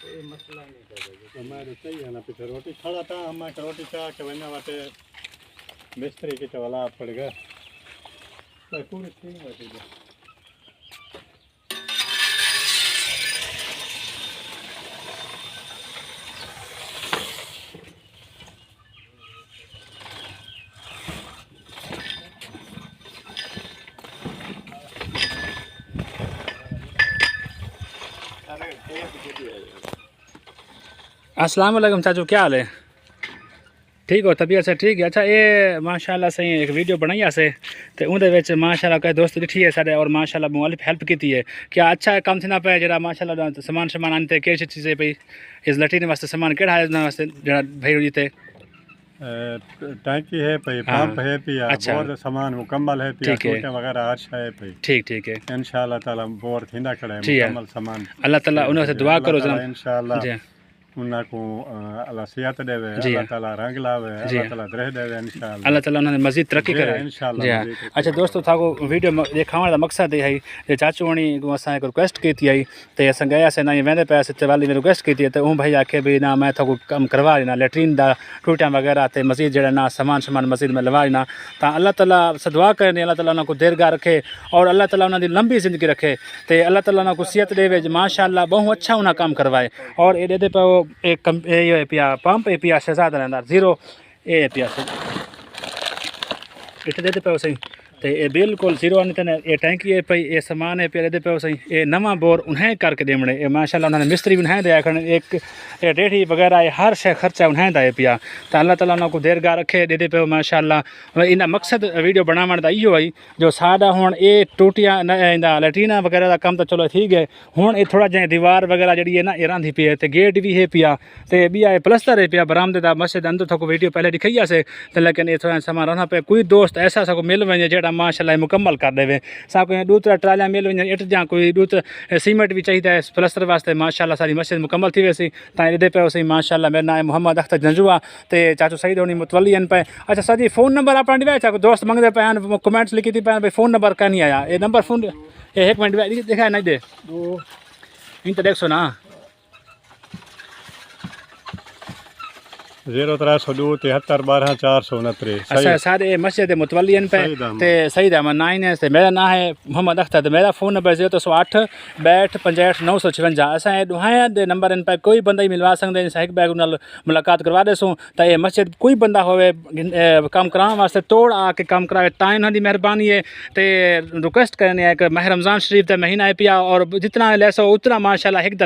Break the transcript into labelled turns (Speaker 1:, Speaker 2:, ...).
Speaker 1: कोई मसला नहीं कर
Speaker 2: हमारे सही है ना पीछे रोटी खड़ा था हम रोटी चाह के वना वाटे मिस्त्री की चवला पड़ गया तो पूरी ठीक बैठी है
Speaker 3: अस्सलाम वालेकुम चाचू, क्या हाल है? ठीक हो, तबीयत से ठीक है? अच्छा, ये माशाल्लाह सही एक वीडियो बनाई असें ते उहदे विच माशाल्लाह कई दोस्त दिखी है साढ़े और माशाल्लाह मुअल्लिफ हेल्प की है। क्या अच्छा काम थी ना पे जरा माशाल्लाह सामान सामान आनते किस चीज़ें पई इस लटीन वास्ते सामान केड़ा है ना वास्ते जरा भाई जीते
Speaker 2: टैंकी है पई पंप है पिया
Speaker 3: अच्छा।
Speaker 2: बोर सामान मुकम्मल है पिया टूटे वगैरह हर शय पई
Speaker 3: ठीक है
Speaker 2: इंशाअल्लाह ताला बोर थींदा खड़ा है
Speaker 3: ठीक है।
Speaker 2: मुकम्मल सामान
Speaker 3: अल्लाह ताला उन्हें से दुआ करो जरा
Speaker 2: इंशाअल्लाह
Speaker 3: जी
Speaker 2: उन्ना को अल्लाह सेहत देवे अल्लाह ताला रंग लावे अल्लाह ताला दरह देवे इंशाअल्लाह
Speaker 3: अल्लाह ताला उन्हें मज़ीद तरक्की करे
Speaker 2: इंशाअल्लाह
Speaker 3: जी हाँ। अच्छा दोस्तों, थाको वीडियो दिखाने का मकसद ये है कि चाचू हणी असां एक रिक्वेस्ट की थी आई तो असां गयासीं ना वेंदे पैसे ते वाली में रिक्वेस्ट की थी तो उन भाई आखे भी ना मैं थाको कम करवा देना लैट्रीन दा टूटियां वगैरह ते मज़ीद जड़ा ना सामान मज़ीद में लवा देना तो अल्लाह ताला से दुआ करनी अल्लाह ताला उनको दीर्घा रखे और अल्लाह ताला उन्होंने लंबी ज़िंदगी रखे तो अल्लाह ताला उनको सेहत देवे माशाअल्लाह बहु अच्छा उन्हें काम करवाए और ये दे पे एक ये पिया पंप ये पिया शहजाद रहंदा जीरो ये पिया इतने देते पे सही तो ये बिल्कुल जीरो आने तेने ये टैंकी है पई ये सामान है पे पे सही ये नवा बोर उन्हें करके देमणे ये माशाल्लाह उन्होंने मिस्त्री भी उन्हें दिया खड़े एक ये रेडी वगैरह ये हर शे खर्चा उन्हें दिया पिया तो अल्लाह ताला उनको देरगाह रखे दे पे माशाल्लाह इन मकसद वीडियो बनावन दा इहो है जो साडा हुण ये टूटियां इंदा लैट्रीना वगैरह का काम तो चलो ठीक है हुण ये थोड़ा जिहा दीवार वगैरह जी है ना ये रही पी है तो गेट भी है पिया तो बिया प्लस्तर है पिया बरामदे दा मस्जिद अंदर थको वीडियो पहले दिखाई से तो लेकिन ये थोड़ा सामान रहना पे कोई दोस्त ऐसा सको मिल वजे जेड़ा माशाल्लाह मुकम्मल कर देवे साको दूसरा ट्रालियां मिल वजन इट जा कोई दूसरा सीमेंट भी चाहिए प्लस्तर वास्ते माशाल्लाह सारी मस्जिद मुकम्मल थी वैसी तव्हां ॾिदे पियो सही माशाल्लाह मेरा नाम है मोहम्मद अख्तर जंजुआ ते चाचू सईद होनी मुतवली आहिनि पे अच्छा सर जी फ़ोन नंबर अपना ॾिया छा दोस्त मंगदे पिया आहिनि कमेंट्स लिखी थी पिया भई फ़ोन नंबर कान नहीं आया ये नंबर फ़ोन ये एक मिनट दिखाया नहीं दे इन तो देखो ना
Speaker 2: 0302 73 12 429
Speaker 3: अच्छा सारे मस्जिद मुतवली पे ते सही है नाइन है ते मेरा नाम है मोहम्मद अख्तर तो मेरा फ़ोन नंबर 0308 62 65 956 असां दुहाया दे नंबर इन पे कोई बंदा ही मिलवा सकते हैं एक बैग नाल मुलाकात करवा देसूँ तो ये मस्जिद कोई बंदा होवे काम कराने वास्ते तोड़ आके काम कराए ताइन उन्होंने मेहरबानी है तो रिक्वेस्ट करनी है कि माह रमज़ान शरीफ का महीना है पिया और जितना ले सो उतना माशाल्लाह एक